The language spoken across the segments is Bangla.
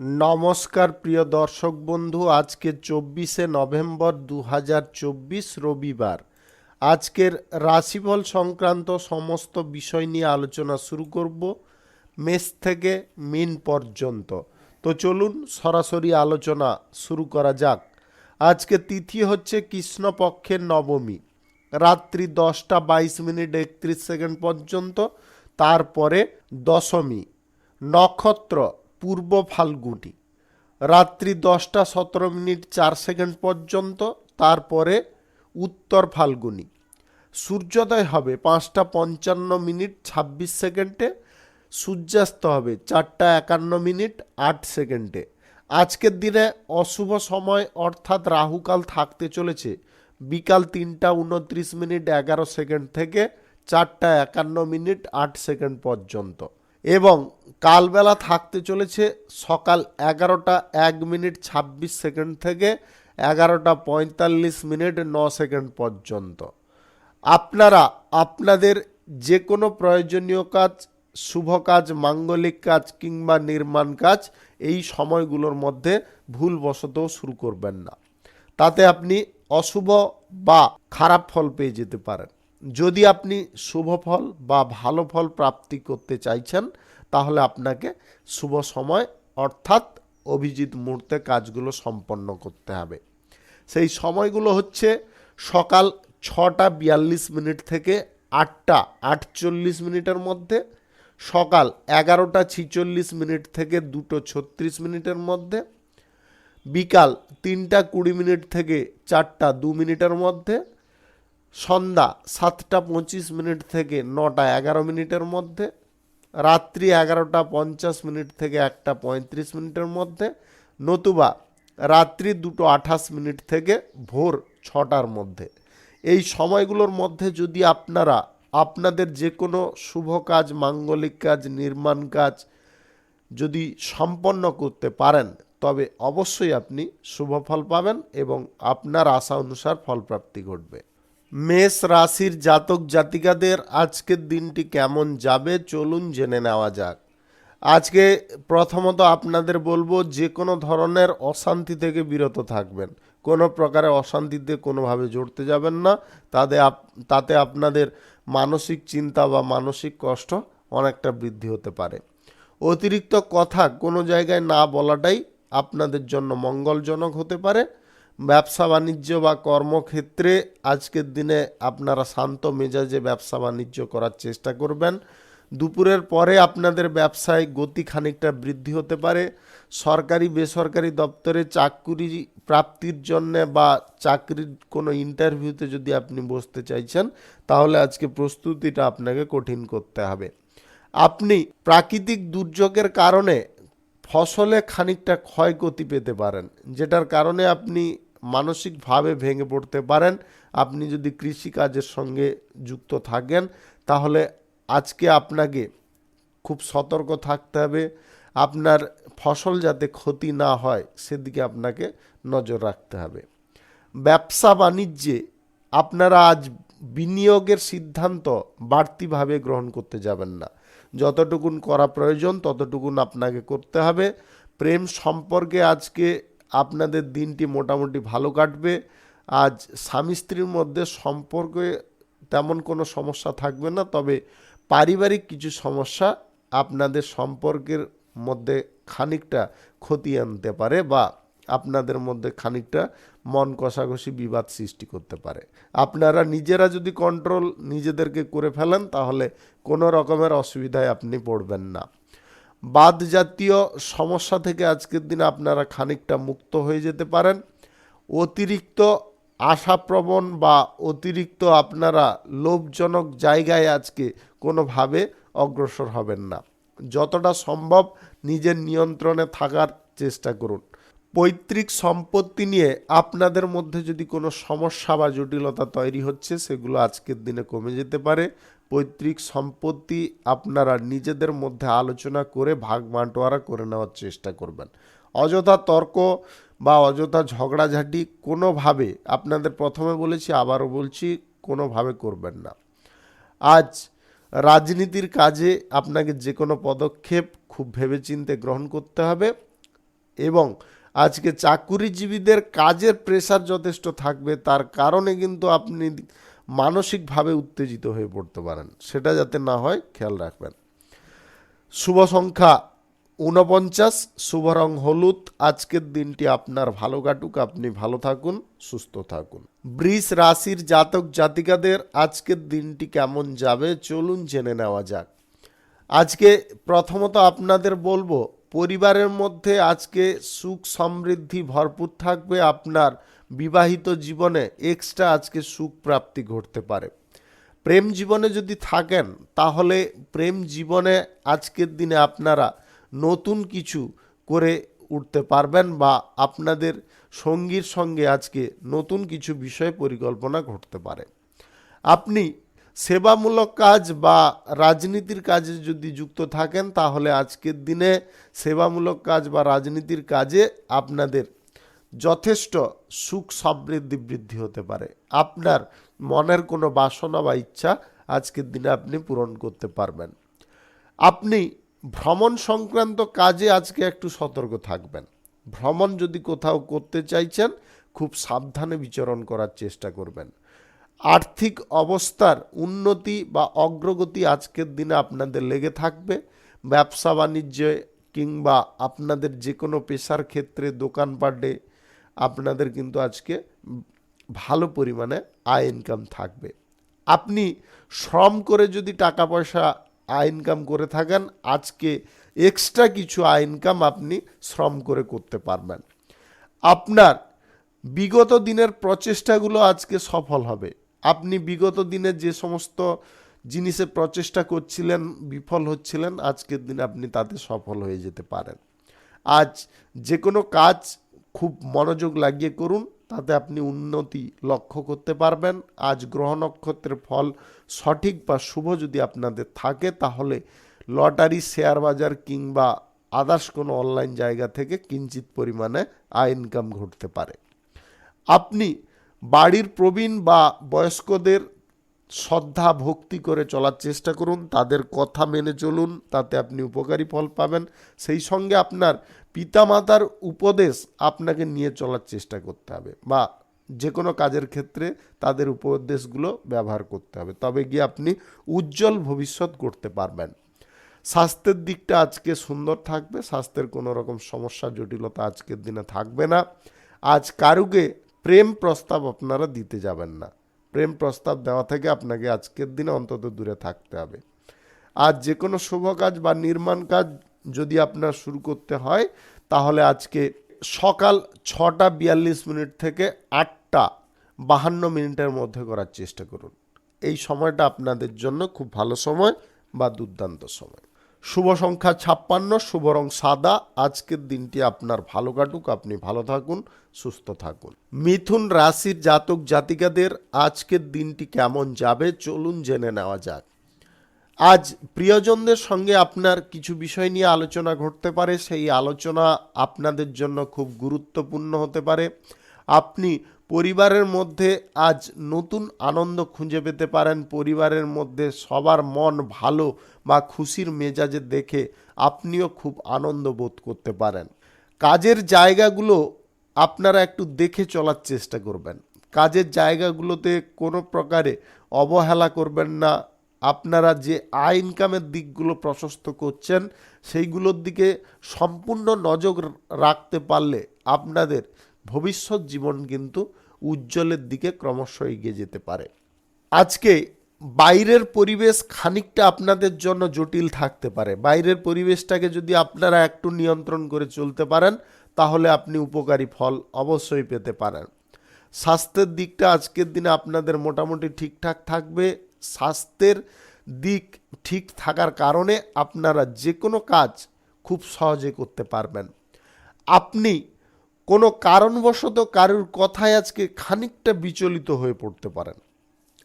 নমস্কার প্রিয় দর্শক বন্ধু, আজকে 24শে নভেম্বর 2024 রবিবার। আজকের রাশিফল সংক্রান্ত সমস্ত বিষয় নিয়ে আলোচনা শুরু করব মেষ থেকে মিন পর্যন্ত। তো চলুন সরাসরি আলোচনা শুরু করা যাক। আজকে তিথি হচ্ছে কৃষ্ণপক্ষের নবমী, রাত্রি 10:22:31 পর্যন্ত। তারপরে দশমী, নক্ষত্র পূর্ব ফাল্গুনী, রাত্রি 10:17:04 পর্যন্ত। তারপরে উত্তর ফাল্গুনী। সূর্যোদয় হবে 5:55:26। সূর্যাস্ত হবে 4:51:08। আজকের দিনে অশুভ সময় অর্থাৎ রাহুকাল থাকতে চলেছে বিকাল 3:29:11 থেকে 4:51:08 পর্যন্ত, এবং কালবেলা থাকতে চলেছে সকাল 11:01:26 থেকে 11:45:09 পর্যন্ত। আপনারা আপনাদের যে কোনো প্রয়োজনীয় কাজ, শুভ কাজ, মাঙ্গলিক কাজ কিংবা নির্মাণ কাজ এই সময়গুলোর মধ্যে ভুলবশত শুরু করবেন না, তাতে আপনি অশুভ বা খারাপ ফল পেয়ে যেতে পারেন। যদি আপনি শুভ ফল বা ভালো ফল প্রাপ্তি করতে চাইছেন, তাহলে আপনাকে শুভ সময় অর্থাৎ অভিজিৎ মুহূর্তে কাজগুলো সম্পন্ন করতে হবে। সেই সময়গুলো হচ্ছে সকাল 6:42 থেকে 8:48 মধ্যে, সকাল 11:46 থেকে 2:36 মধ্যে, বিকাল 3:20 থেকে 4:02 মধ্যে, সন্ধ্যা 7:25 থেকে 9:11 মধ্যে, রাত্রি 11:50 থেকে 1:35 মধ্যে, নতুবা রাত্রি 2:28 থেকে ভোর 6টার মধ্যে। এই সময়গুলোর মধ্যে যদি আপনারা আপনাদের যে কোনো শুভ কাজ, মাঙ্গলিক কাজ, নির্মাণ কাজ যদি সম্পন্ন করতে পারেন, তবে অবশ্যই আপনি শুভ ফল পাবেন এবং আপনার আশা অনুসার ফলপ্রাপ্তি ঘটবে। মেষ রাশির জাতক জাতিকাদের আজকের দিনটি কেমন যাবে চলুন জেনে নেওয়া যাক। আজকে প্রথমত আপনাদের বলবো, যে কোনো ধরনের অশান্তি থেকে বিরত থাকবেন। কোনো প্রকারে অশান্তিতে কোনোভাবে জড়তে যাবেন না, তাতে আপনাদের মানসিক চিন্তা বা মানসিক কষ্ট অনেকটা বৃদ্ধি হতে পারে। অতিরিক্ত কথা কোনো জায়গায় না বলাটাই আপনাদের জন্য মঙ্গলজনক হতে পারে। ব্যবসা বাণিজ্য বা কর্মক্ষেত্রে আজকের দিনে আপনারা শান্ত মেজাজে ব্যবসা বাণিজ্য করার চেষ্টা করবেন। দুপুরের পরে আপনাদের ব্যবসায় গতি খানিকটা বৃদ্ধি হতে পারে। সরকারি বেসরকারি দপ্তরে চাকরি প্রাপ্তির জন্য বা চাকরির কোনো ইন্টারভিউতে যদি আপনি বসতে চাইছেন, তাহলে আজকে প্রস্তুতিটা আপনাকে কঠিন করতে হবে। আপনি প্রাকৃতিক দুর্যোগের কারণে ফসলে খানিকটা ক্ষয়ক্ষতি পেতে পারেন, যেটার কারণে আপনি মানসিকভাবে ভেঙে পড়তে পারেন। আপনি যদি কৃষিকাজের সঙ্গে যুক্ত থাকেন, তাহলে আজকে আপনাকে খুব সতর্ক থাকতে হবে। আপনার ফসল যাতে ক্ষতি না হয় সেদিকে আপনাকে নজর রাখতে হবে। ব্যবসা বাণিজ্যে আপনারা আজ বিনিয়োগের সিদ্ধান্ত বাড়তিভাবে গ্রহণ করতে যাবেন না। যতটুকুন করা প্রয়োজন ততটুকুন আপনাকে করতে হবে। প্রেম সম্পর্কে আজকে আপনাদের দিনটি মোটামুটি ভালো কাটবে। আজ স্বামী স্ত্রীর মধ্যে সম্পর্কে তেমন কোনো সমস্যা থাকবে না, তবে পারিবারিক কিছু সমস্যা আপনাদের সম্পর্কের মধ্যে খানিকটা ক্ষতি আনতে পারে বা আপনাদের মধ্যে খানিকটা মন কষাকষি, বিবাদ সৃষ্টি করতে পারে। আপনারা নিজেরা যদি কন্ট্রোল নিজেদেরকে করে ফেলেন, তাহলে কোনো রকমের অসুবিধায় আপনি পড়বেন না। বাদ জাতীয় সমস্যা থেকে আজকের দিনে আপনারা খানিকটা মুক্ত হয়ে যেতে পারেন। অতিরিক্ত আশাপ্রবণ বা অতিরিক্ত আপনারা লোভজনক জায়গায় আজকে কোনোভাবে অগ্রসর হবেন না। যতটা সম্ভব নিজের নিয়ন্ত্রণে থাকার চেষ্টা করুন। পৈতৃক সম্পত্তি নিয়ে আপনাদের মধ্যে যদি কোনো সমস্যা বা জটিলতা তৈরি হচ্ছে, সেগুলো আজকের দিনে কমে যেতে পারে। পৈতৃক সম্পত্তি আপনারা নিজেদের মধ্যে আলোচনা করে ভাগ বাঁটোয়ারা করে নেওয়ার চেষ্টা করবেন। অযথা তর্ক বা অযথা ঝগড়াঝাটি কোনোভাবে, আপনাদের প্রথমে বলেছি আবারও বলছি, কোনোভাবে করবেন না। আজ রাজনীতির কাজে আপনাকে যে কোনো পদক্ষেপ খুব ভেবেচিন্তে গ্রহণ করতে হবে। এবং আজকে চাকুরিজীবীদের কাজের প্রেসার যথেষ্ট থাকবে, তার কারণে কিন্তু আপনি মানসিকভাবে উত্তেজিত হয়ে পড়তে পারেন, সেটা যাতে না হয় খেয়াল রাখবেন। শুভ সংখ্যা 49, শুভ রং হলুদ। আজকের দিনটি আপনার ভালো কাটুক, আপনি ভালো থাকুন, সুস্থ থাকুন। বৃষ রাশির জাতক জাতিকাদের আজকের দিনটি কেমন যাবে চলুন জেনে নেওয়া যাক। আজকে প্রথমত আপনাদের বলবো, পরিবারের মধ্যে আজকে সুখ সমৃদ্ধি ভরপুর থাকবে। আপনার বিবাহিত জীবনে এক্সট্রা আজকে সুখ প্রাপ্তি ঘটতে পারে। প্রেম জীবনে যদি থাকেন তাহলে প্রেম জীবনে আজকের দিনে আপনারা নতুন কিছু করে উঠতে পারবেন বা আপনাদের সঙ্গীর সঙ্গে আজকে নতুন কিছু বিষয় পরিকল্পনা ঘটতে পারে। আপনি সেবামূলক কাজ বা রাজনীতির কাজে যদি যুক্ত থাকেন তাহলে আজকের দিনে সেবামূলক কাজ বা রাজনীতির কাজে আপনাদের যথেষ্ট সুখ সমৃদ্ধি বৃদ্ধি হতে পারে। আপনার মনের কোনো বাসনা বা ইচ্ছা আজকের দিনে আপনি পূরণ করতে পারবেন। আপনি ভ্রমণ সংক্রান্ত কাজে আজকে একটু সতর্ক থাকবেন। ভ্রমণ যদি কোথাও করতে চাইছেন খুব সাবধানে বিচরণ করার চেষ্টা করবেন। আর্থিক অবস্থার উন্নতি বা অগ্রগতি আজকের দিনে আপনাদের লেগে থাকবে। ব্যবসা বাণিজ্যে কিংবা আপনাদের যে কোনো পেশার ক্ষেত্রে, দোকানপাটে আপনাদের কিন্তু আজকে ভালো পরিমাণে আয় ইনকাম থাকবে। আপনি শ্রম করে যদি টাকা পয়সা আয় ইনকাম করে থাকেন, আজকে এক্সট্রা কিছু আয় ইনকাম আপনি শ্রম করে করতে পারবেন। আপনার বিগত দিনের প্রচেষ্টাগুলো আজকে সফল হবে। আপনি বিগত দিনে যে সমস্ত জিনিসে প্রচেষ্টা করছিলেন, বিফল হচ্ছিলেন, আজকের দিনে আপনি তাতে সফল হয়ে যেতে পারেন। আজ যে কোনো কাজ খুব মনোযোগ লাগিয়ে করুন, তাতে আপনি উন্নতি লক্ষ্য করতে পারবেন। আজ গ্রহ নক্ষত্রের ফল সঠিক বা শুভ যদি আপনাদের থাকে তাহলে লটারি, শেয়ার বাজার কিংবা আদার্স কোনো অনলাইন জায়গা থেকে কিঞ্চিত পরিমাণে আয় ইনকাম ঘটতে পারে। আপনি বাড়ির প্রবীণ বা বয়স্কদের শ্রদ্ধা ভক্তি করে চলার চেষ্টা করুন, তাদের কথা মেনে চলুন, তাতে আপনি উপকারী ফল পাবেন। সেই সঙ্গে আপনার পিতামাতার উপদেশ আপনাকে নিয়ে চলার চেষ্টা করতে হবে বা যে কোনো কাজের ক্ষেত্রে তাদের উপদেশগুলো ব্যবহার করতে হবে, তবে গিয়ে আপনি উজ্জ্বল ভবিষ্যৎ গড়তে পারবেন। স্বাস্থ্যের দিকটা আজকে সুন্দর থাকবে, স্বাস্থ্যের কোনো রকম সমস্যা জটিলতা আজকের দিনে থাকবে না। আজ কারুকে প্রেম প্রস্তাব আপনারা দিতে যাবেন না, প্রেম প্রস্তাব দেওয়া থেকে আপনাকে আজকের দিনে অন্তত দূরে থাকতে হবে। আজ যে কোনো শুভ কাজ বা নির্মাণ কাজ যদি আপনার শুরু করতে হয় তাহলে আজকে সকাল 6:42 থেকে 8:52 মধ্যে করার চেষ্টা করুন। এই সময়টা আপনাদের জন্য খুব ভালো সময় বা দুর্দান্ত সময়। শুভ সংখ্যা 56, শুভ রং সাদা। আজকের দিনটি আপনার ভালো কাটুক, আপনি ভালো থাকুন, সুস্থ থাকুন। মিথুন রাশির জাতক জাতিকাদের আজকের দিনটি কেমন যাবে চলুন জেনে নেওয়া যাক। আজ প্রিয়জনদের সঙ্গে আপনার কিছু বিষয় নিয়ে আলোচনা ঘটতে পারে, সেই আলোচনা আপনাদের জন্য খুব গুরুত্বপূর্ণ হতে পারে। আপনি পরিবারের মধ্যে আজ নতুন আনন্দ খুঁজে পেতে পারেন। পরিবারের মধ্যে সবার মন ভালো বা খুশির মেজাজে দেখে আপনিও খুব আনন্দ বোধ করতে পারেন। কাজের জায়গাগুলো আপনারা একটু দেখে চলার চেষ্টা করবেন। কাজের জায়গাগুলোতে কোনো প্রকারে অবহেলা করবেন না। আপনারা যে আয় ইনকামের দিকগুলো প্রশস্ত করছেন সেইগুলোর দিকে সম্পূর্ণ নজর রাখতে পারলে আপনাদের ভবিষ্যৎ জীবন কিন্তু উজ্জ্বলের দিকে ক্রমশ এগিয়ে যেতে পারে। আজকে বাইরের পরিবেশ খানিকটা আপনাদের জন্য জটিল থাকতে পারে। বাইরের পরিবেশটাকে যদি আপনারা একটু নিয়ন্ত্রণ করে চলতে পারেন তাহলে আপনি উপকারী ফল অবশ্যই পেতে পারেন। স্বাস্থ্যের দিকটা আজকের দিনে আপনাদের মোটামুটি ঠিকঠাক থাকবে। স্বাস্থ্যের দিক ঠিক থাকার কারণে আপনারা যে কোনো কাজ খুব সহজে করতে পারবেন। আপনি কোনো কারণবশত কারুর কথায় আজকে খানিকটা বিচলিত হয়ে পড়তে পারেন।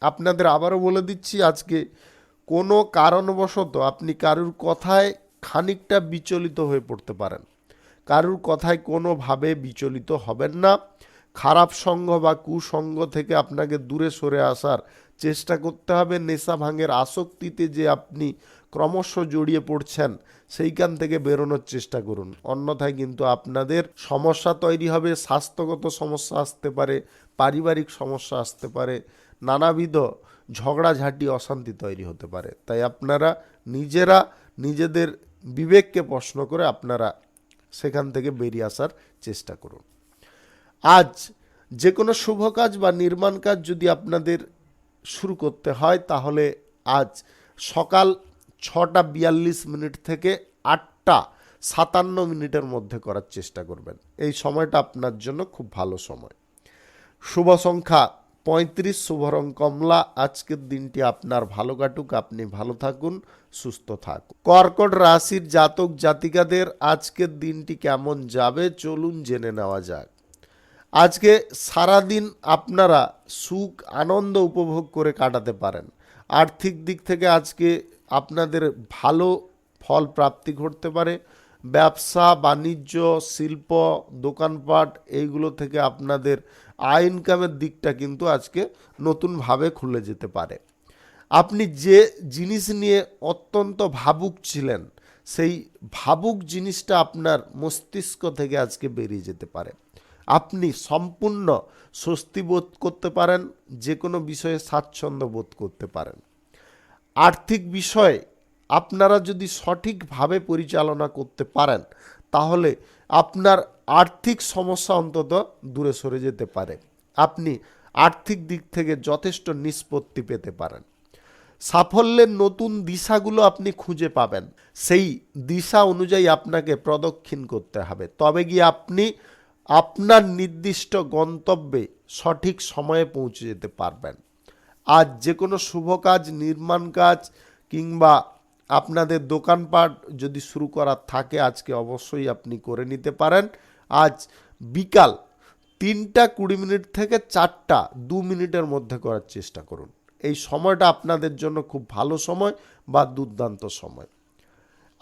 আপনাদের আবারও বলে দিচ্ছি, আজকে কোনো কারণবশত আপনি কারুর কথায় খানিকটা বিচলিত হয়ে পড়তে পারেন। কারুর কথায় কোনোভাবে বিচলিত হবেন না। খারাপ সঙ্গ বা কুসঙ্গ থেকে আপনাকে দূরে সরে আসার চেষ্টা করতে হবে। নেশা ভাঙের আসক্তিতে যে আপনি ক্রমশ জড়িয়ে পড়ছেন সেইখান থেকে বেরোনোর চেষ্টা করুন, অন্যথায় কিন্তু আপনাদের সমস্যা তৈরি হবে। স্বাস্থ্যগত সমস্যা আসতে পারে, পারিবারিক সমস্যা আসতে পারে, নানাবিধ ঝগড়াঝাঁটি অশান্তি তৈরি হতে পারে। তাই আপনারা নিজেরা নিজেদের বিবেককে প্রশ্ন করে আপনারা সেখান থেকে বেরিয়ে আসার চেষ্টা করুন। আজ যে কোনো শুভ কাজ বা নির্মাণ কাজ যদি আপনাদের শুরু করতে হয় তাহলে আজ সকাল 6:42 থেকে 8:57 মধ্যে করার চেষ্টা করবেন। এই সময়টা আপনার জন্য খুব ভালো সময়। শুভ সংখ্যা 35, শুভ রং কমলা। আজকের দিনটি আপনার ভালো কাটুক, আপনি ভালো থাকুন, সুস্থ থাকুন। কর্কট রাশির জাতক জাতিকাদের আজকের দিনটি কেমন যাবে চলুন জেনে নেওয়া যাক। আজকে সারাদিন আপনারা সুখ আনন্দ উপভোগ করে কাটাতে পারেন। আর্থিক দিক থেকে আজকে আপনাদের ভালো ফল প্রাপ্তি ঘটতে পারে। ব্যবসা বাণিজ্য শিল্প দোকানপাট এইগুলো থেকে আপনাদের আয় ইনকামের দিকটা কিন্তু আজকে নতুনভাবে খুলে যেতে পারে। আপনি যে জিনিস নিয়ে অত্যন্ত ভাবুক ছিলেন সেই ভাবুক জিনিসটা আপনার মস্তিষ্ক থেকে আজকে বেরিয়ে যেতে পারে। আপনি সম্পূর্ণ স্বস্তি বোধ করতে পারেন, যে কোনো বিষয়ে স্বাচ্ছন্দ্য বোধ করতে পারেন। আর্থিক বিষয়ে আপনারা যদি সঠিকভাবে পরিচালনা করতে পারেন তাহলে আপনার আর্থিক সমস্যা অন্তত দূরে সরে যেতে পারে। আপনি আর্থিক দিক থেকে যথেষ্ট নিষ্পত্তি পেতে পারেন। সাফল্যের নতুন দিশাগুলো আপনি খুঁজে পাবেন, সেই দিশা অনুযায়ী আপনাকে প্রদক্ষিণ করতে হবে, তবে গিয়ে আপনি আপনার নির্দিষ্ট গন্তব্যে সঠিক সময়ে পৌঁছে যেতে পারবেন। আজ যে কোনো শুভ কাজ নির্মাণ কাজ কিংবা আপনাদের দোকানপাট যদি শুরু করার থাকে আজকে অবশ্যই আপনি করে নিতে পারেন। আজ বিকাল 3:20 থেকে 4:02 মধ্যে করার চেষ্টা করুন। এই সময়টা আপনাদের জন্য খুব ভালো সময় বা দুর্দান্ত সময়।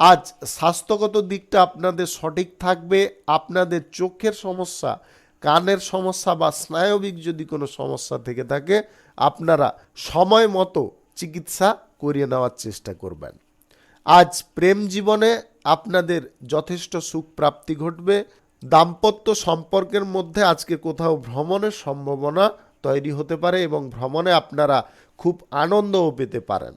আজ স্বাস্থ্যগত দিকটা আপনাদের সঠিক থাকবে। আপনাদের চোখের সমস্যা, কানের সমস্যা বা স্নায়বিক যদি কোনো সমস্যা থেকে থাকে আপনারা সময় মতো চিকিৎসা করিয়ে নেওয়ার চেষ্টা করবেন। আজ প্রেম জীবনে আপনাদের যথেষ্ট সুখ প্রাপ্তি ঘটবে। দাম্পত্য সম্পর্কের মধ্যে আজকে কোথাও ভ্রমণের সম্ভাবনা তৈরি হতে পারে এবং ভ্রমণে আপনারা খুব আনন্দও পেতে পারেন।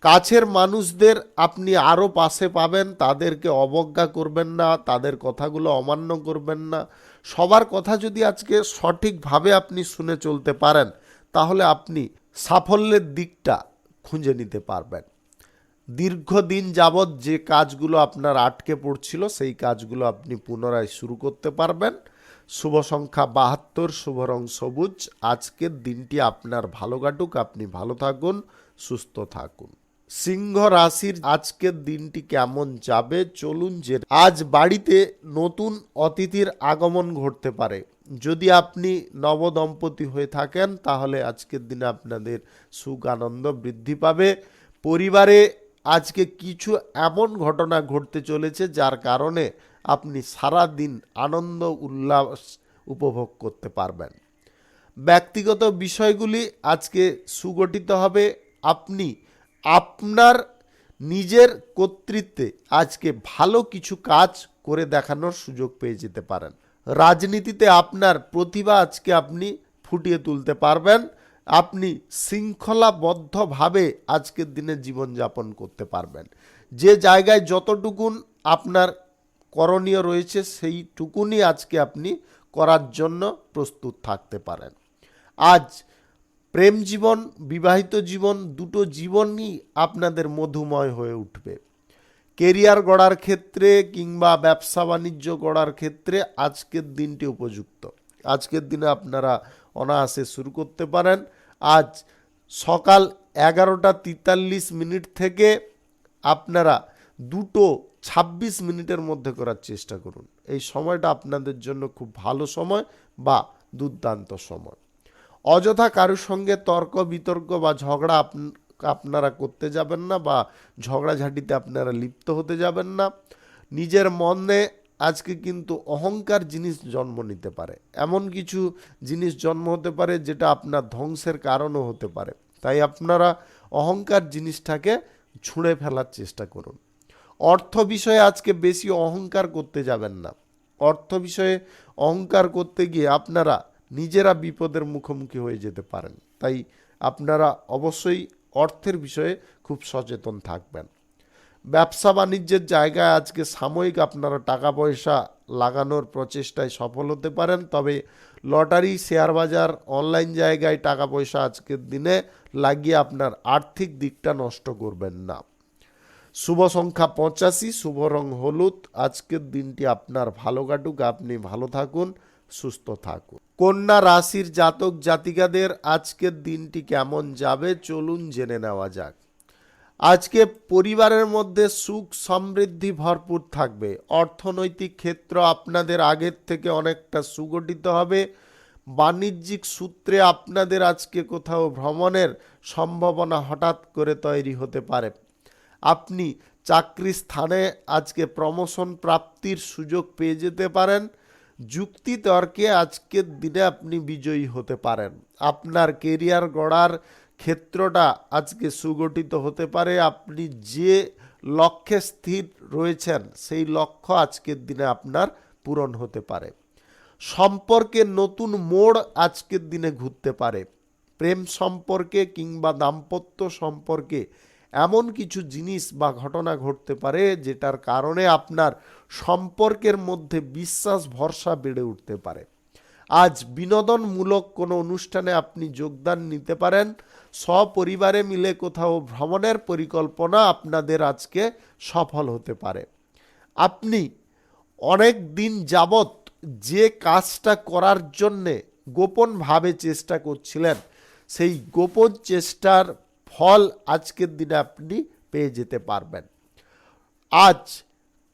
কাছের মানুষদের আপনি আরও পাশে পাবেন, তাদেরকে অবজ্ঞা করবেন না, তাদের কথাগুলো অমান্য করবেন না। সবার কথা যদি আজকে সঠিকভাবে আপনি শুনে চলতে পারেন তাহলে আপনি সাফল্যের দিকটা খুঁজে নিতে পারবেন। দীর্ঘদিন যাবৎ যে কাজগুলো আপনার আটকে পড়ছিল সেই কাজগুলো আপনি পুনরায় শুরু করতে পারবেন। শুভ সংখ্যা 72, শুভ রং সবুজ। আজকের দিনটি আপনার ভালো কাটুক, আপনি ভালো থাকুন, সুস্থ থাকুন। সিংহ রাশির আজকের দিনটি কেমন যাবে চলুন যে আজ বাড়িতে নতুন অতিথির আগমন ঘটতে পারে। যদি আপনি নবদম্পতি হয়ে থাকেন তাহলে আজকের দিনে আপনাদের সুখ আনন্দ বৃদ্ধি পাবে। পরিবারে আজকে কিছু এমন ঘটনা ঘটতে চলেছে যার কারণে আপনি সারা দিন আনন্দ উল্লাস উপভোগ করতে পারবেন। ব্যক্তিগত বিষয়গুলি আজকে সুগঠিত হবে। আপনি আপনার নিজের কর্তৃত্বে আজকে ভালো কিছু কাজ করে দেখানোর সুযোগ পেয়ে যেতে পারেন। রাজনীতিতে আপনার প্রতিভা আজকে আপনি ফুটিয়ে তুলতে পারবেন। আপনি শৃঙ্খলাবদ্ধভাবে আজকের দিনে জীবনযাপন করতে পারবেন। যে জায়গায় যতটুকুন আপনার করণীয় রয়েছে সেইটুকুনি আজকে আপনি করার জন্য প্রস্তুত থাকতে পারেন। আজ প্রেম জীবন বিবাহিত জীবন দুটো জীবনই আপনাদের মধুময় হয়ে উঠবে। কেরিয়ার গড়ার ক্ষেত্রে কিংবা ব্যবসা বাণিজ্য গড়ার ক্ষেত্রে আজকের দিনটি উপযুক্ত। আজকের দিনে আপনারা অনায়াসে শুরু করতে পারেন। আজ সকাল 11:43 থেকে আপনারা 2:26 মধ্যে করার চেষ্টা করুন। এই সময়টা আপনাদের জন্য খুব ভালো সময় বা দুর্দান্ত সময়। অযথা কারোর সঙ্গে তর্ক বিতর্ক বা ঝগড়া আপনারা করতে যাবেন না বা ঝগড়াঝাটিতে আপনারা লিপ্ত হতে যাবেন না। নিজের মনে আজকে কিন্তু অহংকার জিনিস জন্ম নিতে পারে, এমন কিছু জিনিস জন্ম হতে পারে যেটা আপনার ধ্বংসের কারণও হতে পারে। তাই আপনারা অহংকার জিনিসটাকে ছুঁড়ে ফেলার চেষ্টা করুন। অর্থ বিষয়ে আজকে বেশি অহংকার করতে যাবেন না। অর্থ বিষয়ে অহংকার করতে গিয়ে আপনারা নিজেরা বিপদের মুখোমুখি হয়ে যেতে পারেন। তাই আপনারা অবশ্যই অর্থের বিষয়ে খুব সচেতন থাকবেন। ব্যবসা বাণিজ্যের জায়গায় আজকে সাময়িক আপনারা টাকা পয়সা লাগানোর প্রচেষ্টায় সফল হতে পারেন, তবে লটারি, শেয়ার বাজার, অনলাইন জায়গায় টাকা পয়সা আজকের দিনে লাগিয়ে আপনার আর্থিক দিকটা নষ্ট করবেন না। শুভ সংখ্যা 85, শুভ রং হলুদ। আজকের দিনটি আপনার ভালো কাটুক, আপনি ভালো থাকুন, সুস্থ থাকুন। কন্যা রাশির জাতক জাতিকাদের আজকের দিনটি কেমন যাবে চলুন জেনে নেওয়া যাক। আজকে পরিবারের মধ্যে সুখ সমৃদ্ধি ভরপুর থাকবে। অর্থনৈতিক ক্ষেত্র আপনাদের আগের থেকে অনেকটা সুগঠিত হবে। বাণিজ্যিক সূত্রে আপনাদের আজকে কোথাও ভ্রমণের সম্ভাবনা হঠাৎ করে তৈরি হতে পারে। আপনি চাকরি স্থানে আজকে প্রমোশন প্রাপ্তির সুযোগ পেয়ে যেতে পারেন। যুক্তি তর্কে আজকের দিনে আপনি বিজয়ী হতে পারেন। আপনার কেরিয়ার গড়ার ক্ষেত্রটা আজকে সুগঠিত হতে পারে। আপনি যে লক্ষ্যে স্থির রয়েছেন সেই লক্ষ্য আজকের দিনে আপনার পূরণ হতে পারে। সম্পর্কে নতুন মোড় আজকের দিনে ঘুরতে পারে। প্রেম সম্পর্কে কিংবা দাম্পত্য সম্পর্কে এমন কিছু জিনিস বা ঘটনা ঘটতে পারে যেটার কারণে আপনার সম্পর্কের মধ্যে বিশ্বাস ভরসা বেড়ে উঠতে পারে। আজ বিনোদনমূলক কোনো অনুষ্ঠানে আপনি যোগদান নিতে পারেন। সপরিবারে মিলে কোথাও ভ্রমণের পরিকল্পনা আপনাদের আজকে সফল হতে পারে। আপনি অনেক দিন যাবৎ যে কাজটা করার জন্যে গোপনভাবে চেষ্টা করছিলেন সেই গোপন চেষ্টার ফল আজকের দিনে আপনি পেয়ে যেতে পারবেন। আজ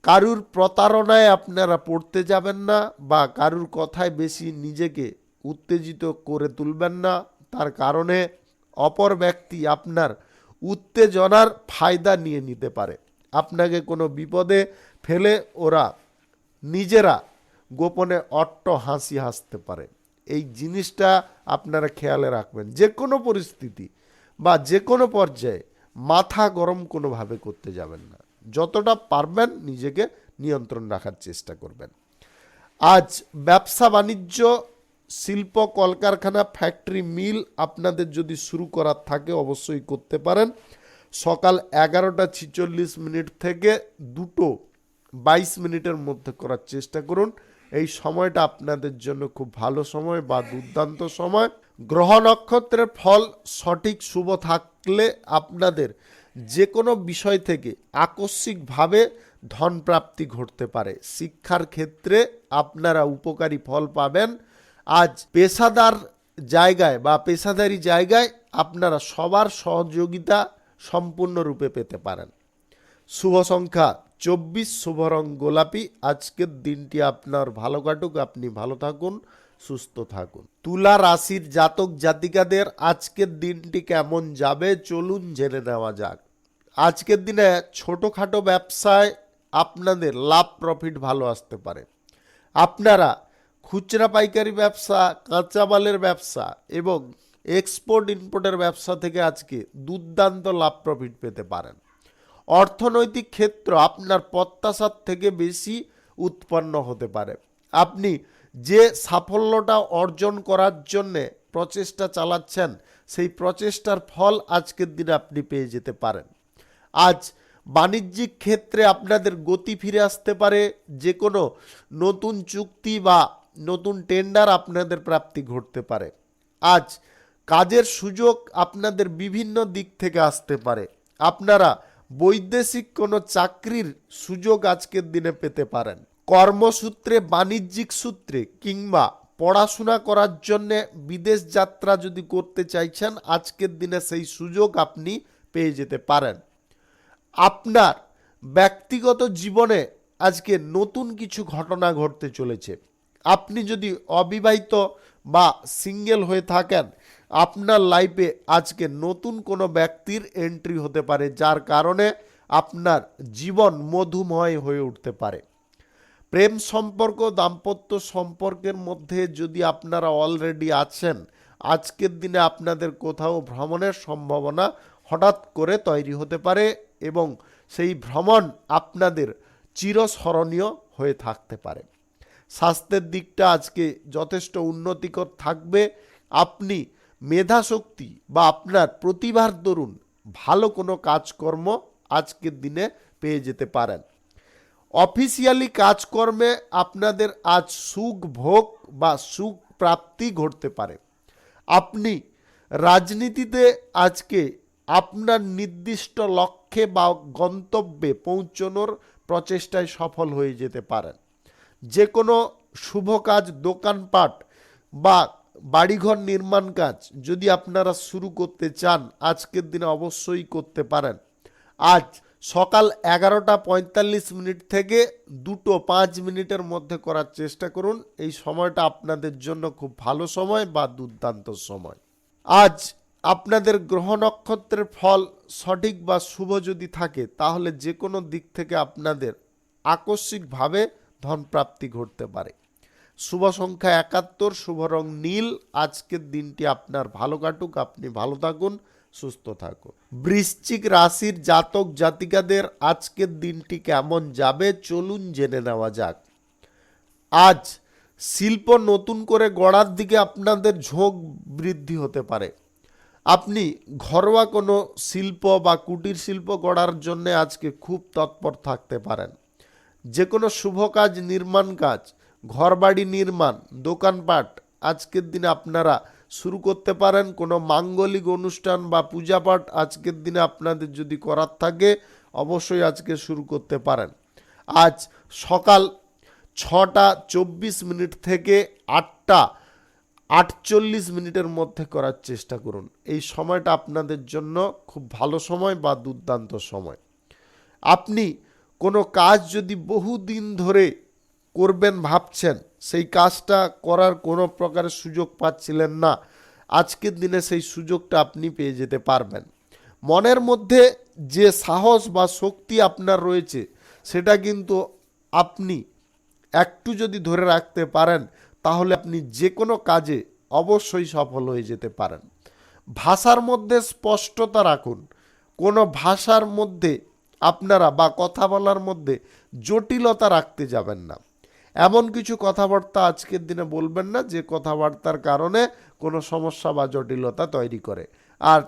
কারুর প্রতারণায় আপনারা পড়তে যাবেন না বা কারুর কথায় বেশি নিজেকে উত্তেজিত করে তুলবেন না। তার কারণে অপর ব্যক্তি আপনার উত্তেজনার ফায়দা নিয়ে নিতে পারে। আপনাকে কোনো বিপদে ফেলে ওরা নিজেরা গোপনে অট্ট হাসি হাসতে পারে। এই জিনিসটা আপনারা খেয়ালে রাখবেন। যে কোনো পরিস্থিতি বা যে কোনো পর্যায়ে মাথা গরম কোনোভাবে করতে যাবেন না। যতটা পারবেন নিজেকে নিয়ন্ত্রণ রাখার চেষ্টা করবেন। আজ ব্যবসা বাণিজ্য, শিল্প, কলকারখানা, ফ্যাক্টরি, মিল আপনাদের যদি শুরু করার থাকে অবশ্যই করতে পারেন। সকাল 11:46 থেকে 2:22 মধ্যে করার চেষ্টা করুন। এই সময়টা আপনাদের জন্য খুব ভালো সময় বা দুর্দান্ত সময়। গ্রহ নক্ষত্রের ফল সঠিক শুভ থাকলে আপনাদের যে কোনো বিষয় থেকে আকস্মিকভাবে ধন প্রাপ্তি ঘটতে পারে। শিক্ষার ক্ষেত্রে আপনারা উপকারী ফল পাবেন। আজ পেশাদার জায়গায় বা পেশাদারি জায়গায় আপনারা সবার সহযোগিতা সম্পূর্ণরূপে পেতে পারেন। শুভ সংখ্যা 24, শুভ রং গোলাপি। আজকের দিনটি আপনার ভালো কাটুক, আপনি ভালো থাকুন, সুস্থ থাকুন। তুলা রাশির জাতক জাতিকাদের আজকের দিনটি কেমন যাবে চলুন জেনে নেওয়া যাক। আজকের দিনে ছোটোখাটো ব্যবসায় আপনাদের লাভ প্রফিট ভালো আসতে পারে। আপনারা খুচরা পাইকারি ব্যবসা, কাঁচামালের ব্যবসা এবং এক্সপোর্ট ইম্পোর্টের ব্যবসা থেকে আজকে দুর্দান্ত লাভ প্রফিট পেতে পারেন। অর্থনৈতিক ক্ষেত্র আপনার প্রত্যাশার থেকে বেশি উৎপন্ন হতে পারে। আপনি যে সাফল্যটা অর্জন করার জন্যে প্রচেষ্টা চালাচ্ছেন সেই প্রচেষ্টার ফল আজকের দিনে আপনি পেয়ে যেতে পারেন। আজ বাণিজ্যিক ক্ষেত্রে আপনাদের গতি ফিরে আসতে পারে। যে কোনো নতুন চুক্তি বা নতুন টেন্ডার আপনাদের প্রাপ্তি ঘটতে পারে। আজ কাজের সুযোগ আপনাদের বিভিন্ন দিক থেকে আসতে পারে। আপনারা বৈদেশিক কোনো চাকরির সুযোগ আজকের দিনে পেতে পারেন। কর্মসূত্রে, বাণিজ্যিক সূত্রে কিংবা পড়াশোনা করার জন্যে বিদেশ যাত্রা যদি করতে চাইছেন আজকের দিনে সেই সুযোগ আপনি পেয়ে যেতে পারেন। আপনার ব্যক্তিগত জীবনে আজকে নতুন কিছু ঘটনা ঘটতে চলেছে। আপনি যদি অবিবাহিত বা সিঙ্গেল হয়ে থাকেন আপনার লাইফে আজকে নতুন কোনো ব্যক্তির এন্ট্রি হতে পারে, যার কারণে আপনার জীবন মধুময় হয়ে উঠতে পারে। প্রেম সম্পর্ক, দাম্পত্য সম্পর্কের মধ্যে যদি আপনারা অলরেডি আছেন আজকের দিনে আপনাদের কোথাও ভ্রমণের সম্ভাবনা হঠাৎ করে তৈরি হতে পারে। এবং সেই ভ্রমণ আপনাদের চিরস্মরণীয় হয়ে থাকতে পারে। স্বাস্থ্যের দিকটা আজকে যথেষ্ট উন্নতিকর থাকবে। আপনি মেধাশক্তি বা আপনার প্রতিভার দরুন ভালো কোনো কাজকর্ম আজকের দিনে পেয়ে যেতে পারেন। অফিসিয়ালি কাজকর্মে আপনাদের আজ সুখ ভোগ বা সুখ প্রাপ্তি ঘটতে পারে। আপনি রাজনীতিতে আজকে আপনার নির্দিষ্ট লক্ষ্যে বা গন্তব্যে পৌঁছানোর প্রচেষ্টায় সফল হয়ে যেতে পারেন। যে কোনো শুভ কাজ, দোকানপাট বা বাড়িঘর নির্মাণ কাজ যদি আপনারা শুরু করতে চান, আজকের দিনে অবশ্যই করতে পারেন। আজ সকাল 11:45 থেকে 2:05 মধ্যে করার চেষ্টা করুন। এই সময়টা আপনাদের জন্য খুব ভালো সময় বা দুর্দান্ত সময়। আজ আপনাদের গ্রহ নক্ষত্রের ফল সঠিক বা শুভ যদি থাকে, তাহলে যে কোনো দিক থেকে আপনাদের আকস্মিকভাবে ধনপ্রাপ্তি ঘটতে পারে। শুভ সংখ্যা 71, শুভ রং নীল। আজকের দিনটি আপনার ভালো কাটুক, আপনি ভালো থাকুন, সুস্থ থাকুন। বৃশ্চিক রাশির জাতক জাতিকাদের আজকের দিনটি কেমন যাবে চলুন জেনে নেওয়া যাক। আজ শিল্প নতুন করে গড়ার দিকে আপনাদের ঝোঁক বৃদ্ধি হতে পারে। আপনি ঘরোয়া কোনো শিল্প বা কুটির শিল্প গড়ার জন্য আজকে খুব তৎপর থাকতে পারেন। যে কোনো শুভ কাজ, নির্মাণ কাজ, ঘরবাড়ি নির্মাণ, দোকানপাট আজকের দিনে আপনারা শুরু করতে পারেন। কোনো মাঙ্গলিক অনুষ্ঠান বা পূজাপাঠ আজকের দিনে আপনাদের যদি করার থাকে, অবশ্যই আজকে শুরু করতে পারেন। আজ সকাল 6:24 থেকে 8:48 মধ্যে করার চেষ্টা করুন। এই সময়টা আপনাদের জন্য খুব ভালো সময় বা দুর্দান্ত সময়। আপনি কোনো কাজ যদি বহুদিন ধরে করবেন ভাবছেন, সেই কাজটা করার কোনো প্রকারের সুযোগ পাচ্ছিলেন না, আজকের দিনে সেই সুযোগটা আপনি পেয়ে যেতে পারবেন। মনের মধ্যে যে সাহস বা শক্তি আপনার রয়েছে, সেটা কিন্তু আপনি একটু যদি ধরে রাখতে পারেন, তাহলে আপনি যে কোনো কাজে অবশ্যই সফল হয়ে যেতে পারেন। ভাষার মধ্যে স্পষ্টতা রাখুন। কোনো ভাষার মধ্যে আপনারা বা কথা বলার মধ্যে জটিলতা রাখতে যাবেন না। এমন কিছু কথাবার্তা আজকের দিনে বলবেন না যে কথাবার্তার কারণে কোনো সমস্যা বা জটিলতা তৈরি করে। আর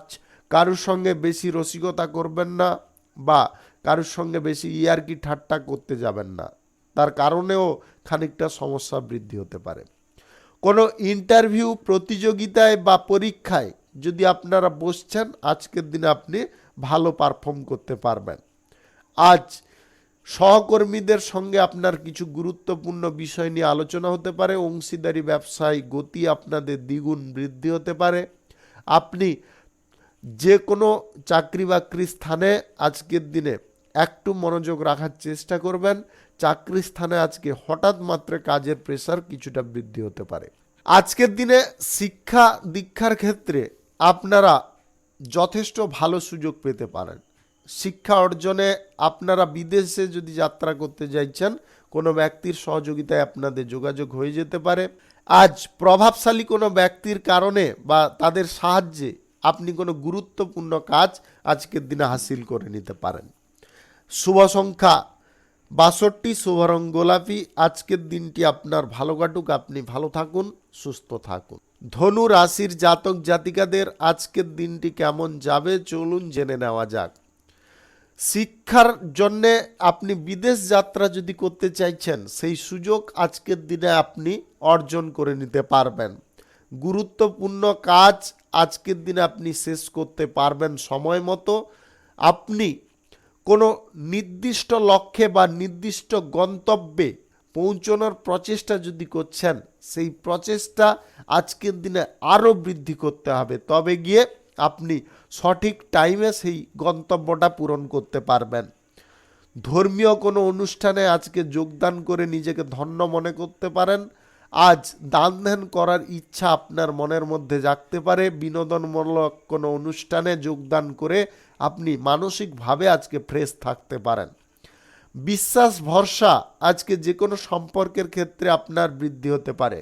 কারুর সঙ্গে বেশি রসিকতা করবেন না বা কারুর সঙ্গে বেশি ইয়ার্কি ঠাট্টা করতে যাবেন না, তার কারণেও খানিকটা সমস্যা বৃদ্ধি হতে পারে। কোনো ইন্টারভিউ, প্রতিযোগিতায় বা পরীক্ষায় যদি আপনারা বসছেন, আজকের দিনে আপনি ভালো পারফর্ম করতে পারবেন। আজ সহকর্মীদের সঙ্গে আপনার কিছু গুরুত্বপূর্ণ বিষয় নিয়ে আলোচনা হতে পারে। অংশীদারি ব্যবসায় গতি আপনাদের দ্বিগুণ বৃদ্ধি হতে পারে। আপনি যে কোনো চাকরি বাকরি স্থানে আজকের দিনে একটু মনোযোগ রাখার চেষ্টা করবেন। চাকরি স্থানে আজকে হঠাৎ মাত্রা কাজের প্রেসার কিছুটা বৃদ্ধি হতে পারে। আজকের দিনে শিক্ষা দীক্ষার ক্ষেত্রে আপনারা যথেষ্ট ভালো সুযোগ পেতে পারেন। শিক্ষা অর্জনে আপনারা বিদেশে যদি যাত্রা করতে চাইছেন, কোনো ব্যক্তির সহযোগিতায় আপনাদের যোগাযোগ হয়ে যেতে পারে। আজ প্রভাবশালী কোনো ব্যক্তির কারণে বা তাদের সাহায্যে আপনি কোনো গুরুত্বপূর্ণ কাজ আজকের দিনে হাসিল করে নিতে পারেন। শুভ সংখ্যা 62, শুভ রং গোলাপি। আজকের দিনটি আপনার ভালো কাটুক, আপনি ভালো থাকুন, সুস্থ থাকুন। ধনু রাশির জাতক জাতিকাদের আজকের দিনটি কেমন যাবে চলুন জেনে নেওয়া যাক। শিক্ষার জন্যে আপনি বিদেশ যাত্রা যদি করতে চাইছেন, সেই সুযোগ আজকের দিনে আপনি অর্জন করে নিতে পারবেন। গুরুত্বপূর্ণ কাজ আজকের দিনে আপনি শেষ করতে পারবেন সময় মতো। আপনি কোনো নির্দিষ্ট লক্ষ্যে বা নির্দিষ্ট গন্তব্যে পৌঁছানোর প্রচেষ্টা যদি করছেন, সেই প্রচেষ্টা আজকের দিনে আরও বৃদ্ধি করতে হবে, তবে গিয়ে আপনি সঠিক টাইমে সেই গন্তব্যটা পূরণ করতে পারবেন। ধর্মীয় কোনো অনুষ্ঠানে আজকে যোগদান করে নিজেকে ধন্য মনে করতে পারেন। আজ দান ধ্যান করার ইচ্ছা আপনার মনের মধ্যে জাগতে পারে। বিনোদনমূলক কোনো অনুষ্ঠানে যোগদান করে আপনি মানসিকভাবে আজকে ফ্রেশ থাকতে পারেন। বিশ্বাস ভরসা আজকে যে কোনো সম্পর্কের ক্ষেত্রে আপনার বৃদ্ধি হতে পারে।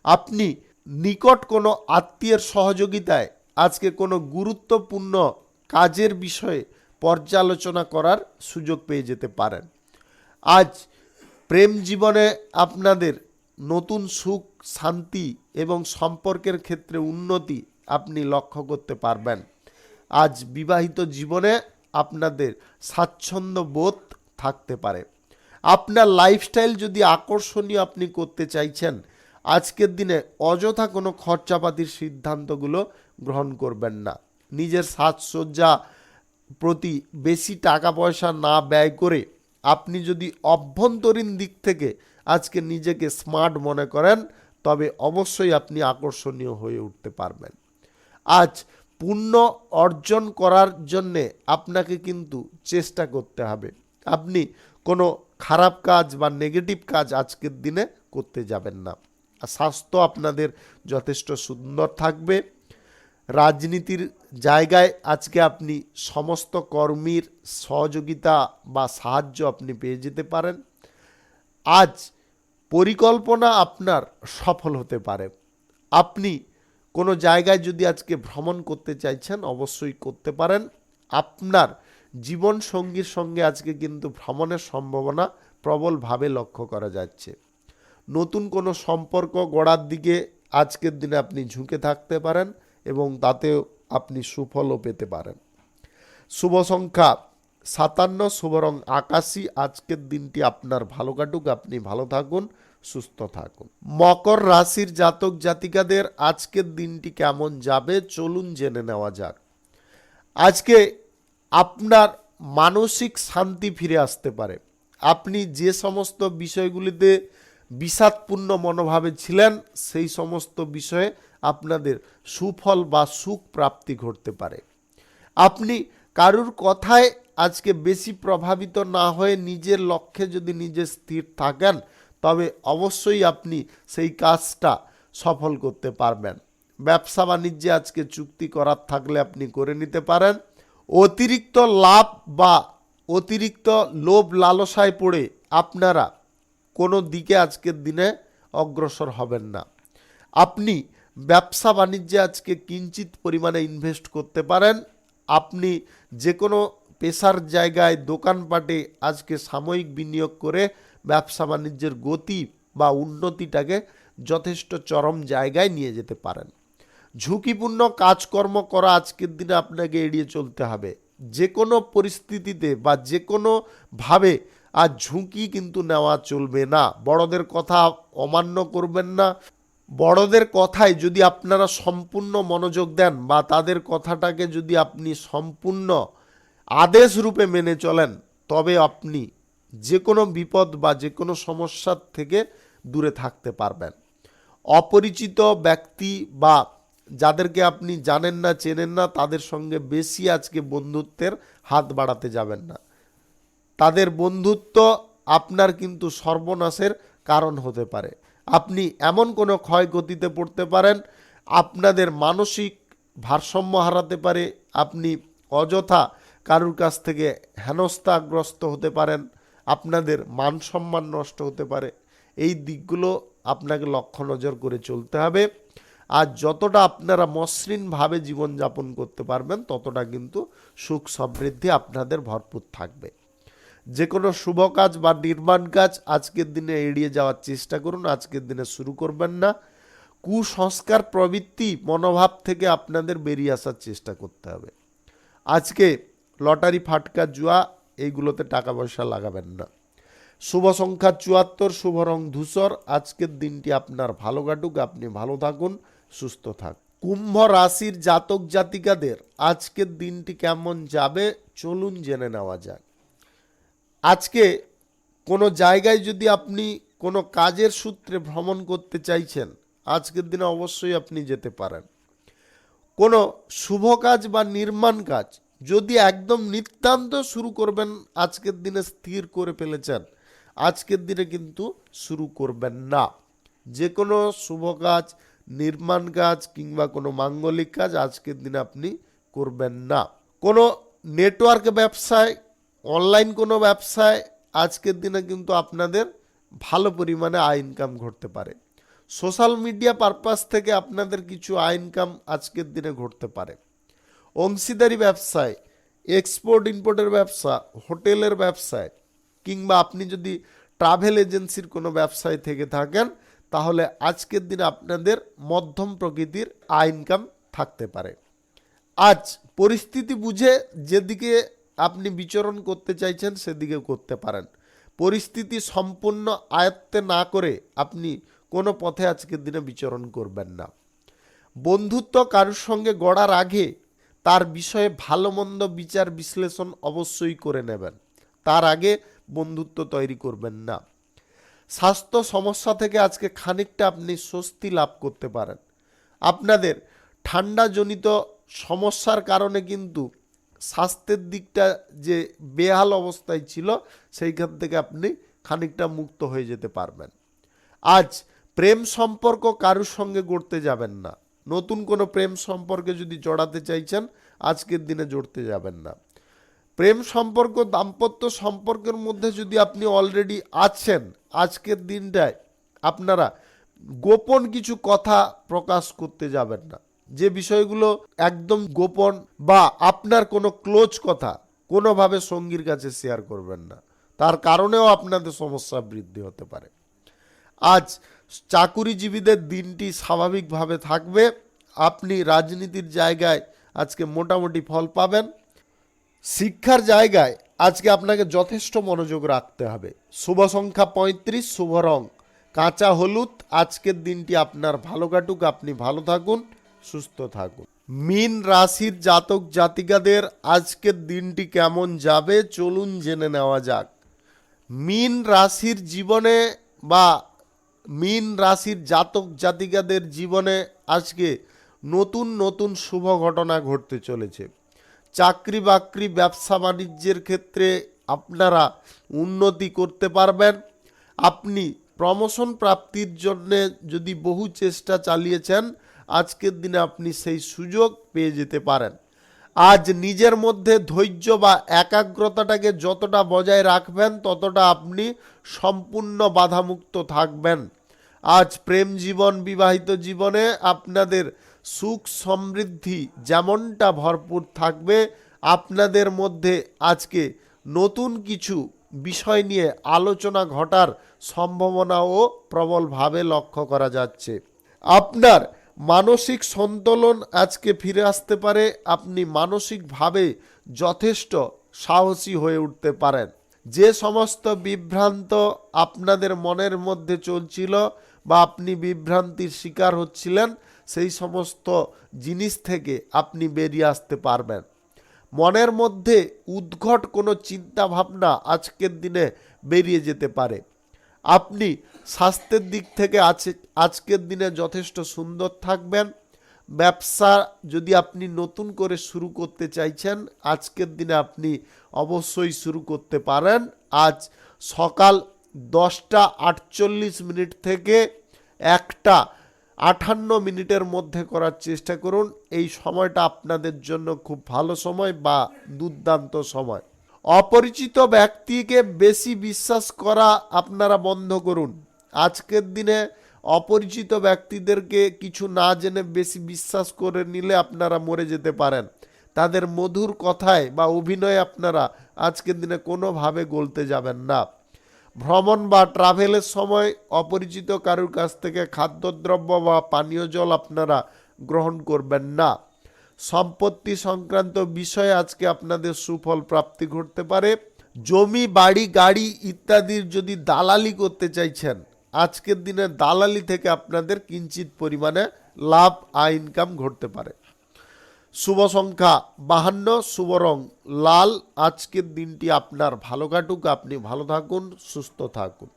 আপনি নিকট কোনো আত্মীয়ের সহযোগিতায় আজকে কোনো গুরুত্বপূর্ণ কাজের বিষয়ে পর্যালোচনা করার সুযোগ পেয়ে যেতে পারেন। আজ প্রেম জীবনে আপনাদের নতুন সুখ, শান্তি এবং সম্পর্কের ক্ষেত্রে উন্নতি আপনি লক্ষ্য করতে পারবেন। আজ বিবাহিত জীবনে আপনাদের স্বাচ্ছন্দ্য বোধ থাকতে পারে। আপনার লাইফস্টাইল যদি আকর্ষণীয় আপনি করতে চাইছেন, আজকের দিনে অযথা কোনো খরচাপাতির সিদ্ধান্তগুলো গ্রহণ করবেন না। নিজের সাজসজ্জা প্রতি বেশি টাকা পয়সা না ব্যয় করে আপনি যদি অভ্যন্তরীণ দিক থেকে আজকে নিজেকে স্মার্ট মনে করেন, তবে অবশ্যই আপনি আকর্ষণীয় হয়ে উঠতে পারবেন। আজ পুণ্য অর্জন করার জন্যে আপনাকে কিন্তু চেষ্টা করতে হবে। আপনি কোনো খারাপ কাজ বা নেগেটিভ কাজ আজকের দিনে করতে যাবেন না। স্বাস্থ্য আপনাদের যথেষ্ট সুন্দর থাকবে। রাজনীতির জায়গায় আজকে আপনি সমস্ত কর্মীর সহযোগিতা বা সাহায্য আপনি পেয়ে যেতে পারেন। আজ পরিকল্পনা আপনার সফল হতে পারে। আপনি কোনো জায়গায় যদি আজকে ভ্রমণ করতে চাইছেন, অবশ্যই করতে পারেন। আপনার জীবন সঙ্গীর সঙ্গে আজকে কিন্তু ভ্রমণের সম্ভাবনা প্রবলভাবে লক্ষ্য করা যাচ্ছে। নতুন কোনো সম্পর্ক গড়ার দিকে আজকের দিনে আপনি ঝুঁকে থাকতে পারেন এবং তাতেও আপনি সুফলও পেতে পারেন। শুভ সংখ্যা 57, শুভ রং আকাশী। আজকের দিনটি আপনার ভালো কাটুক, আপনি ভালো থাকুন, সুস্থ থাকুন। মকর রাশির জাতক জাতিকাদের আজকের দিনটি কেমন যাবে চলুন জেনে নেওয়া যাক। আজকে আপনার মানসিক শান্তি ফিরে আসতে পারে। আপনি যে সমস্ত বিষয়গুলিতে বিষাদপূর্ণ মনোভাবে ছিলেন, সেই সমস্ত বিষয়ে আপনাদের সুফল বা সুখ প্রাপ্তি ঘটতে পারে। আপনি কারুর কথায় আজকে বেশি প্রভাবিত না হয়ে নিজের লক্ষ্যে যদি নিজে স্থির থাকেন, তবে অবশ্যই আপনি সেই কাজটা সফল করতে পারবেন। ব্যবসা বাণিজ্যে আজকে চুক্তি করার থাকলে আপনি করে নিতে পারেন। অতিরিক্ত লাভ বা অতিরিক্ত লোভ লালসায় পড়ে আপনারা কোনো দিকে আজকের দিনে অগ্রসর হবেন না। আপনি ব্যবসা বাণিজ্যে আজকে কিঞ্চিত পরিমাণে ইনভেস্ট করতে পারেন। আপনি যে কোনো পেশার জায়গায় দোকানপাটে আজকে সাময়িক বিনিয়োগ করে ব্যবসা বাণিজ্যের গতি বা উন্নতিটাকে যথেষ্ট চরম জায়গায় নিয়ে যেতে পারেন। ঝুঁকিপূর্ণ কাজকর্ম করা আজকের দিনে আপনাকে এড়িয়ে চলতে হবে। যে কোনো পরিস্থিতিতে বা যে কোনোভাবে আর ঝুঁকি কিন্তু নেওয়া চলবে না। বড়দের কথা অমান্য করবেন না। বড়দের কথায় যদি আপনারা সম্পূর্ণ মনোযোগ দেন বা তাদের কথাটাকে যদি আপনি সম্পূর্ণ আদেশ রূপে মেনে চলেন, তবে আপনি যে কোনো বিপদ বা যে কোনো সমস্যার থেকে দূরে থাকতে পারবেন। অপরিচিত ব্যক্তি বা যাদেরকে আপনি জানেন না, চেনেন না, তাদের সঙ্গে বেশি আজকে বন্ধুত্বের হাত বাড়াতে যাবেন না। তাদের বন্ধুত্ব আপনার কিন্তু সর্বনাশের কারণ হতে পারে। আপনি এমন কোনো ক্ষয়ক্ষতিতে পড়তে পারেন, আপনাদের মানসিক ভারসাম্য হারাতে পারে। আপনি অযথা কারুর কাছ থেকে হেনস্থাগ্রস্ত হতে পারেন। আপনাদের মান সম্মান নষ্ট হতে পারে। এই দিকগুলো আপনাকে লক্ষ্য নজর করে চলতে হবে। আর যতটা আপনারা মসৃণভাবে জীবনযাপন করতে পারবেন, ততটা কিন্তু সুখ সমৃদ্ধি আপনাদের ভরপুর থাকবে। যে কোনো শুভ কাজ বা নির্মাণ কাজ আজকের দিনে এড়িয়ে যাওয়ার চেষ্টা করুন। আজকের দিনে শুরু করবেন না। কুসংস্কার প্রবৃত্তি মনোভাব থেকে আপনাদের বেরিয়ে আসার চেষ্টা করতে হবে। আজকে লটারি, ফাটকা, জুয়া এইগুলোতে টাকা পয়সা লাগাবেন না। শুভ সংখ্যা 74, শুভ রং ধূসর। আজকের দিনটি আপনার ভালো কাটুক, আপনি ভালো থাকুন, সুস্থ থাকুন। কুম্ভ রাশির জাতক জাতিকাদের আজকের দিনটি কেমন যাবে চলুন জেনে নেওয়া যাক। আজকে কোনো জায়গায় যদি আপনি কোনো কাজের সূত্রে ভ্রমণ করতে চাইছেন, আজকের দিনে অবশ্যই আপনি যেতে পারেন। কোনো শুভ কাজ বা নির্মাণ কাজ যদি একদম নিতান্ত শুরু করবেন, আজকের দিনে স্থির করে ফেলেছেন, আজকের দিনে কিন্তু শুরু করবেন না। যে কোনো শুভ কাজ, নির্মাণ কাজ কিংবা কোনো মাঙ্গলিক কাজ আজকের দিনে আপনি করবেন না। কোনো নেটওয়ার্ক ব্যবসায়, অনলাইন কোনো ব্যবসায় আজকের দিনে কিন্তু আপনাদের ভালো পরিমাণে আয় ইনকাম ঘটতে পারে। সোশ্যাল মিডিয়া পারপাস থেকে আপনাদের কিছু আয় ইনকাম আজকের দিনে ঘটতে পারে। অংশীদারি ব্যবসায় এক্সপোর্ট ইম্পোর্টের ব্যবসা, হোটেলের ব্যবসায়, কিংবা আপনি যদি ট্রাভেল এজেন্সির কোনো ব্যবসায় থেকে থাকেন, তাহলে আজকের দিনে আপনাদের মধ্যম প্রকৃতির আয় ইনকাম থাকতে পারে। আজ পরিস্থিতি বুঝে যেদিকে আপনি বিচরণ করতে চাইছেন সেদিকে করতে পারেন। পরিস্থিতি সম্পূর্ণ আয়ত্তে না করে আপনি কোনো পথে আজকের দিনে বিচরণ করবেন না। বন্ধুত্ব কারোর সঙ্গে গড়ার আগে তার বিষয়ে ভালো মন্দ বিচার বিশ্লেষণ অবশ্যই করে নেবেন, তার আগে বন্ধুত্ব তৈরি করবেন না। স্বাস্থ্য সমস্যা থেকে আজকে খানিকটা আপনি স্বস্তি লাভ করতে পারেন। আপনাদের ঠান্ডাজনিত সমস্যার কারণে কিন্তু স্বাস্থ্যের দিকটা যে বেহাল অবস্থায় ছিল সেইখান থেকে আপনি খানিকটা মুক্ত হয়ে যেতে পারবেন। আজ প্রেম সম্পর্ক কারোর সঙ্গে গড়তে যাবেন না। নতুন কোনো প্রেম সম্পর্কে যদি জড়াতে চাইছেন আজকের দিনে জড়তে যাবেন না। প্রেম সম্পর্ক, দাম্পত্য সম্পর্কের মধ্যে যদি আপনি অলরেডি আছেন, আজকের দিনটায় আপনারা গোপন কিছু কথা প্রকাশ করতে যাবেন না। যে বিষয়গুলো একদম গোপন বা আপনার কোনো ক্লোজ কথা কোনোভাবে সঙ্গীর কাছে শেয়ার করবেন না, তার কারণেও আপনাদের সমস্যা বৃদ্ধি হতে পারে। আজ চাকুরিজীবীদের দিনটি স্বাভাবিকভাবে থাকবে। আপনি রাজনীতির জায়গায় আজকে মোটামুটি ফল পাবেন। শিক্ষার জায়গায় আজকে আপনাকে যথেষ্ট মনোযোগ রাখতে হবে। শুভ সংখ্যা 35, শুভ রং কাঁচা হলুদ। আজকের দিনটি আপনার ভালো কাটুক, আপনি ভালো থাকুন, সুস্থ থাকুন। মীন রাশির জাতক জাতিকাদের আজকের দিনটি কেমন যাবে চলুন জেনে নেওয়া যাক। মীন রাশির জীবনে বা মীন রাশির জাতক জাতিকাদের জীবনে আজকে নতুন নতুন শুভ ঘটনা ঘটতে চলেছে। চাকরি বাকরি, ব্যবসা বাণিজ্যের ক্ষেত্রে আপনারা উন্নতি করতে পারবেন। আপনি প্রমোশন প্রাপ্তির জন্যে যদি বহু চেষ্টা চালিয়েছেন, আজকের দিনে আপনি সেই সুযোগ পেয়ে যেতে পারেন। আজ নিজের মধ্যে ধৈর্য বা একাগ্রতাটাকে যতটা বজায় রাখবেন ততটা আপনি সম্পূর্ণ বাধামুক্ত থাকবেন। আজ প্রেম জীবন, বিবাহিত জীবনে আপনাদের সুখ সমৃদ্ধি যেমনটা ভরপুর থাকবে, আপনাদের মধ্যে আজকে নতুন কিছু বিষয় নিয়ে আলোচনা ঘটার সম্ভাবনাও প্রবলভাবে লক্ষ্য করা যাচ্ছে। আপনার মানসিক সন্তুলন আজকে ফিরে আসতে পারে। আপনি মানসিকভাবে যথেষ্ট সাহসী হয়ে উঠতে পারেন। যে সমস্ত বিভ্রান্ত আপনাদের মনের মধ্যে চলছিল বা আপনি বিভ্রান্তির শিকার হচ্ছিলেন, সেই সমস্ত জিনিস থেকে আপনি বেরিয়ে আসতে পারবেন। মনের মধ্যে উদ্ভট কোনো চিন্তা ভাবনা আজকের দিনে বেরিয়ে যেতে পারে। আপনি স্বাস্থ্যের দিক থেকে আজকের দিনে যথেষ্ট সুন্দর থাকবেন। ব্যবসা যদি আপনি নতুন করে শুরু করতে চাইছেন, আজকের দিনে আপনি অবশ্যই শুরু করতে পারেন। আজ সকাল 10:48 থেকে 1:58 মধ্যে করার চেষ্টা করুন। এই সময়টা আপনাদের জন্য খুব ভালো সময় বা দুর্দান্ত সময়। অপরিচিত ব্যক্তিকে বেশি বিশ্বাস করা আপনারা বন্ধ করুন। আজকের দিনে অপরিচিত ব্যক্তিদেরকে কিছু না জেনে বেশি বিশ্বাস করে নিলে আপনারা মরে যেতে পারেন। তাদের মধুর কথায় বা অভিনয়ে আপনারা আজকের দিনে কোনোভাবে গলতে যাবেন না। ভ্রমণ বা ট্রাভেলের সময় অপরিচিত কারোর কাছ থেকে খাদ্যদ্রব্য বা পানীয় জল আপনারা গ্রহণ করবেন না। সম্পত্তি সংক্রান্ত বিষয়ে আজকে আপনাদের সুফল প্রাপ্তি ঘটতে পারে। জমি, বাড়ি, গাড়ি ইত্যাদির যদি দালালি করতে চাইছেন, আজকের দিনে দালালি থেকে আপনাদের কিঞ্চিত পরিমাণে লাভ, আয় ইনকাম ঘটতে পারে। শুভ সংখ্যা 52, শুভ রং লাল। আজকের দিনটি আপনার ভালো কাটুক, আপনি ভালো থাকুন, সুস্থ থাকুন।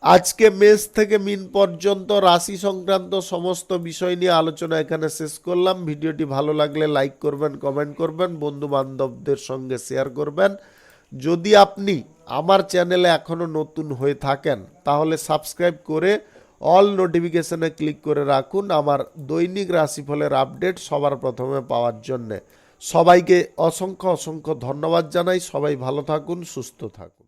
আজকে মেষ থেকে মীন পর্যন্ত রাশি সংক্রান্ত সমস্ত বিষয় নিয়ে আলোচনা এখানে শেষ করলাম। ভিডিওটি ভালো লাগলে লাইক করবেন, কমেন্ট করবেন, বন্ধু বান্ধবদের সঙ্গে শেয়ার করবেন। যদি আপনি আমার চ্যানেলে এখনও নতুন হয়ে থাকেন তাহলে সাবস্ক্রাইব করে অল নোটিফিকেশনে ক্লিক করে রাখুন আমার দৈনিক রাশিফলের আপডেট সবার প্রথমে পাওয়ার জন্যে। সবাইকে অসংখ্য অসংখ্য ধন্যবাদ জানাই। সবাই ভালো থাকুন, সুস্থ থাকুন।